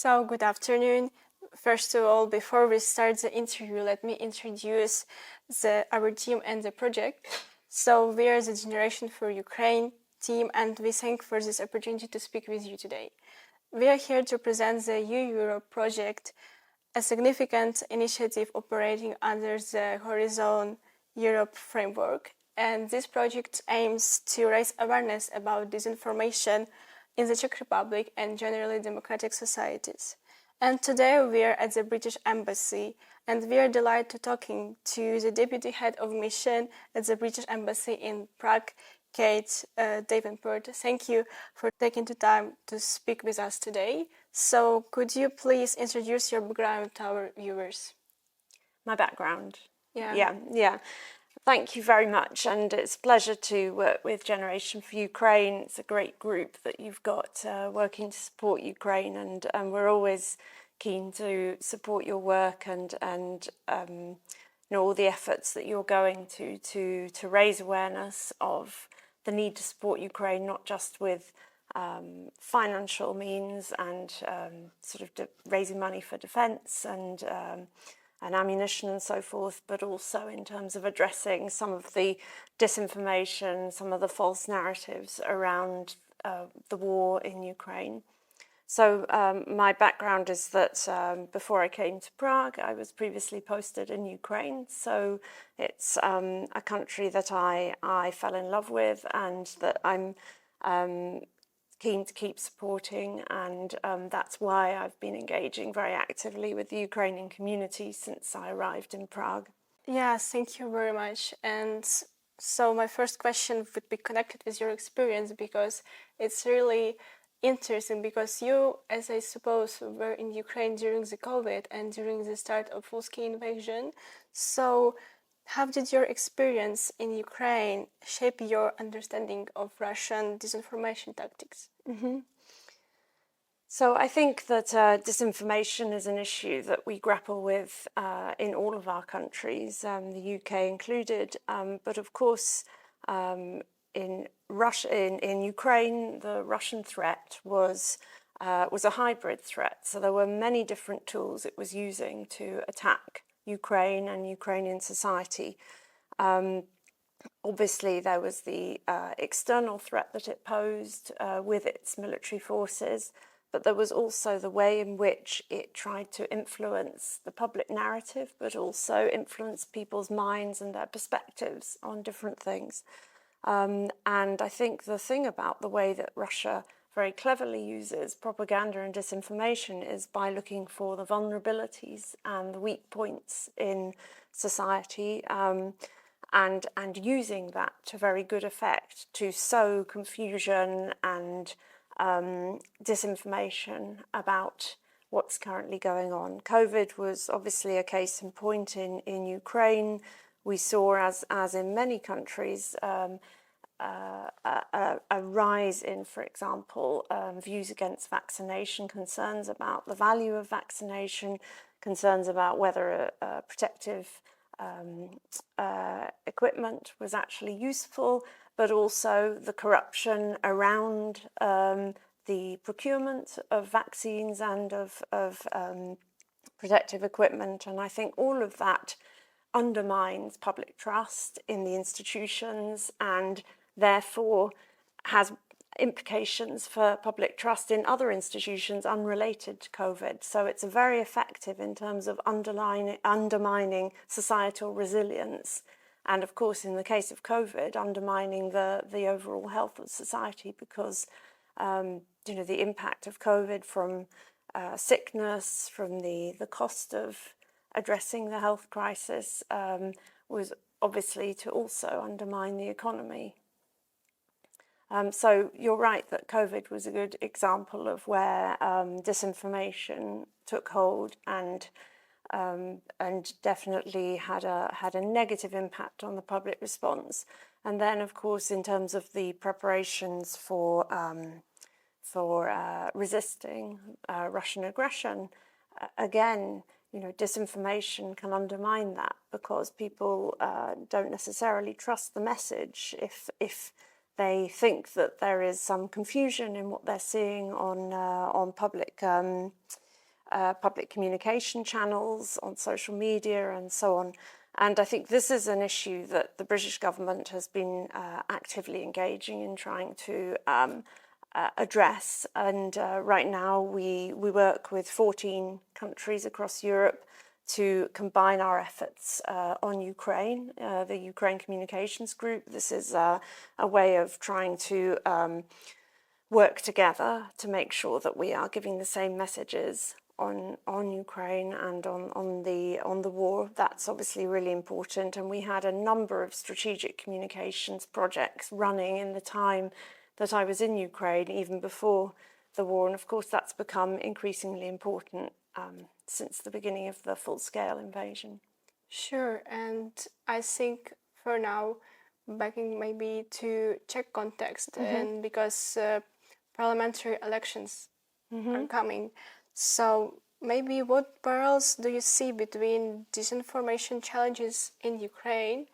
So, good afternoon. First of all, before we start the interview, let me introduce our team and the project. So, we are the Generation for Ukraine team, and we thank for this opportunity to speak with you today. We are here to present the YOUROPE project, a significant initiative operating under the Horizon Europe framework. And this project aims to raise awareness about disinformation in the Czech Republic and generally democratic societies. And today we are at the British Embassy, and we are delighted to talking to the Deputy Head of Mission at the British Embassy in Prague, Kate Davenport. Thank you for taking the time to speak with us today. So could you please introduce your background to our viewers? My background? Yeah. Thank you very much, and it's a pleasure to work with Generation for Ukraine. It's a great group that you've got working to support Ukraine, and we're always keen to support your work and all the efforts that you're going to raise awareness of the need to support Ukraine, not just with financial means and raising money for defence and ammunition and so forth, but also in terms of addressing some of the disinformation, some of the false narratives around the war in Ukraine. So my background is that before I came to Prague, I was previously posted in Ukraine. So it's a country that I fell in love with and that I'm keen to keep supporting, and that's why I've been engaging very actively with the Ukrainian community since I arrived in Prague. Yes, thank you very much. And so my first question would be connected with your experience, because it's really interesting, because you, as I suppose, were in Ukraine during the COVID and during the start of full-scale invasion. So how did your experience in Ukraine shape your understanding of Russian disinformation tactics? Mm-hmm. So I think that disinformation is an issue that we grapple with in all of our countries, the UK included. But of course, in Ukraine, the Russian threat was a hybrid threat. So there were many different tools it was using to attack Ukraine and Ukrainian society. Obviously, there was the external threat that it posed with its military forces, but there was also the way in which it tried to influence the public narrative, but also influence people's minds and their perspectives on different things. And I think the thing about the way that Russia very cleverly uses propaganda and disinformation is by looking for the vulnerabilities and the weak points in society, and using that to very good effect to sow confusion and disinformation about what's currently going on. COVID was obviously a case in point in Ukraine. We saw, as in many countries, a rise in, for example, views against vaccination, concerns about the value of vaccination, concerns about whether protective equipment was actually useful, but also the corruption around the procurement of vaccines and of protective equipment. And I think all of that undermines public trust in the institutions and therefore has implications for public trust in other institutions unrelated to COVID. So it's very effective in terms of undermining societal resilience. And of course, in the case of COVID, undermining the overall health of society, because the impact of COVID from sickness, from the cost of addressing the health crisis was obviously to also undermine the economy. So you're right that COVID was a good example of where disinformation took hold and definitely had a negative impact on the public response. And then, of course, in terms of the preparations for resisting Russian aggression, again, disinformation can undermine that, because people don't necessarily trust the message if they think that there is some confusion in what they're seeing on public public communication channels, on social media and so on. And I think this is an issue that the British government has been actively engaging in trying to address. And right now we work with 14 countries across Europe to combine our efforts on Ukraine, the Ukraine Communications Group. This is a way of trying to work together to make sure that we are giving the same messages on Ukraine and on the war. That's obviously really important. And we had a number of strategic communications projects running in the time that I was in Ukraine, even before the war. And of course, that's become increasingly important since the beginning of the full-scale invasion. Sure, and I think for now, backing maybe to Czech context, and because parliamentary elections are coming, so maybe what parallels do you see between disinformation challenges in Ukraine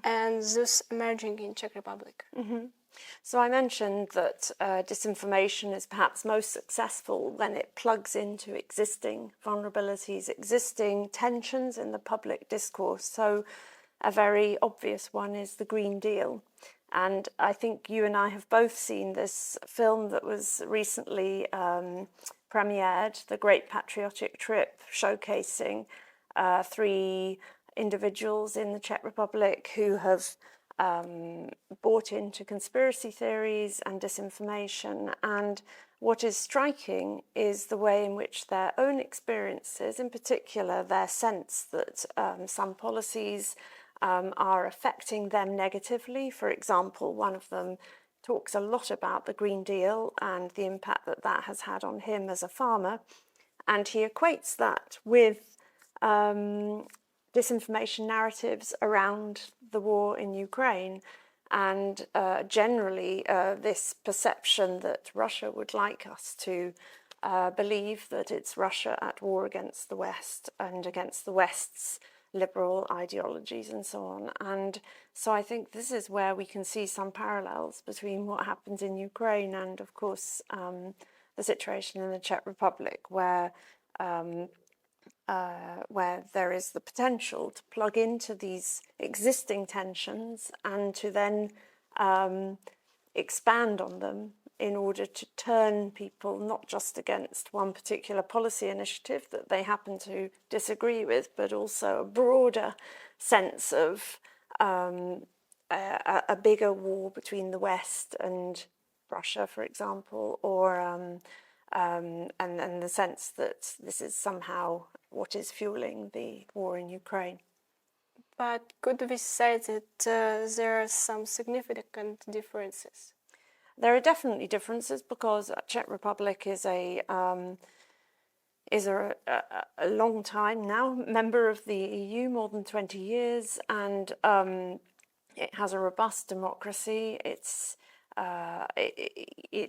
and those emerging in Czech Republic? So I mentioned that disinformation is perhaps most successful when it plugs into existing vulnerabilities, existing tensions in the public discourse. So a very obvious one is the Green Deal. And I think you and I have both seen this film that was recently premiered, The Great Patriotic Trip, showcasing 3 individuals in the Czech Republic who have bought into conspiracy theories and disinformation. And what is striking is the way in which their own experiences, in particular their sense that some policies are affecting them negatively. For example, one of them talks a lot about the Green Deal and the impact that that has had on him as a farmer, and he equates that with disinformation narratives around the war in Ukraine, and generally this perception that Russia would like us to believe that it's Russia at war against the West and against the West's liberal ideologies and so on. And so I think this is where we can see some parallels between what happens in Ukraine and, of course, the situation in the Czech Republic, where there is the potential to plug into these existing tensions and to then expand on them in order to turn people not just against one particular policy initiative that they happen to disagree with, but also a broader sense of a bigger war between the West and Russia, for example, or and the sense that this is somehow what is fueling the war in Ukraine. But could we say that there are some significant differences? There are definitely differences because Czech Republic is a long time now member of the EU, more than 20 years, and it has a robust democracy. It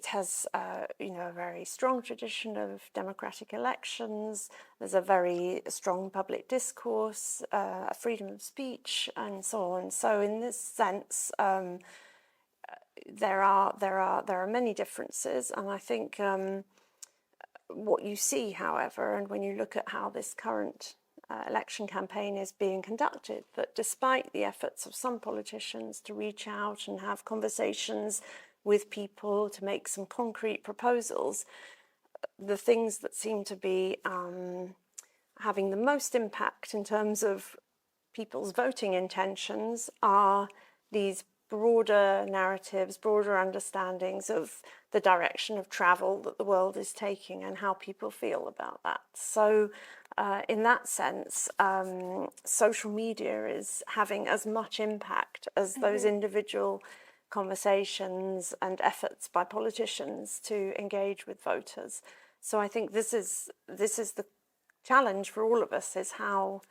has a very strong tradition of democratic elections. There's a very strong public discourse, freedom of speech, and so on. So in this sense, there are many differences, and I think what you see, however, and when you look at how this current election campaign is being conducted, that despite the efforts of some politicians to reach out and have conversations with people to make some concrete proposals, the things that seem to be having the most impact in terms of people's voting intentions are these broader narratives, broader understandings of the direction of travel that the world is taking and how people feel about that. So in that sense, social media is having as much impact as those individual conversations and efforts by politicians to engage with voters. So I think this is the challenge for all of us, is how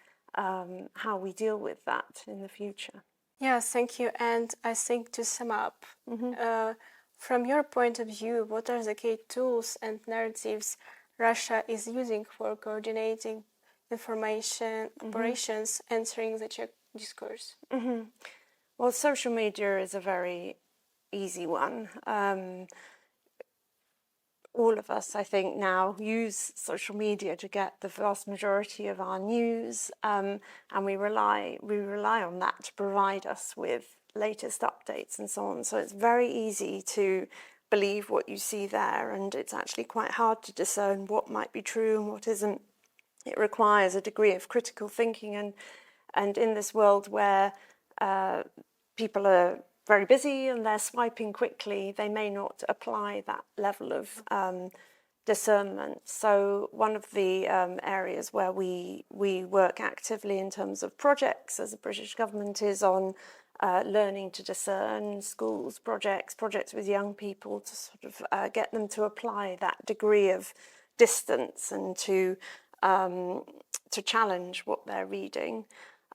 we deal with that in the future. Yeah, thank you. And I think to sum up, from your point of view, what are the key tools and narratives Russia is using for coordinating information operations entering the Czech discourse? Well, social media is a very easy one. all of us, I think, now use social media to get the vast majority of our news, and we rely on that to provide us with latest updates and so on. So it's very easy to believe what you see there, and it's actually quite hard to discern what might be true and what isn't. It requires a degree of critical thinking, and in this world where people are very busy and they're swiping quickly, they may not apply that level of discernment. So one of the areas where we work actively in terms of projects as a British government is on learning to discern, schools projects with young people to sort of get them to apply that degree of distance and to challenge what they're reading.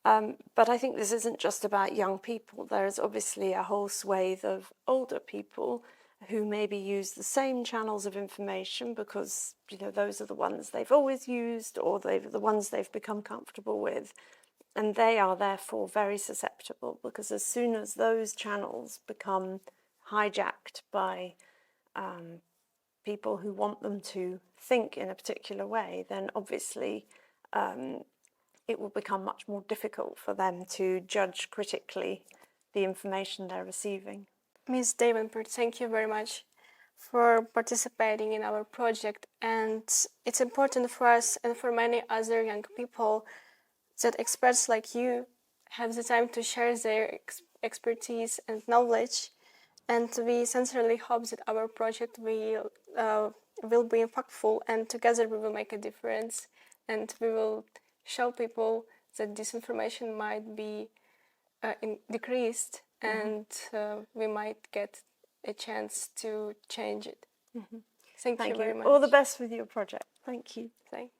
But I think this isn't just about young people. There is obviously a whole swathe of older people who maybe use the same channels of information because, you know, those are the ones they've always used or they're the ones they've become comfortable with. And they are therefore very susceptible because as soon as those channels become hijacked by people who want them to think in a particular way, then obviously it will become much more difficult for them to judge critically the information they're receiving. Ms. Davenport, thank you very much for participating in our project, and it's important for us and for many other young people that experts like you have the time to share their expertise and knowledge, and we sincerely hope that our project will be impactful, and together we will make a difference, and we will show people that disinformation might be decreased, and we might get a chance to change it. Thank you very much. All the best with your project. Thank you. Thank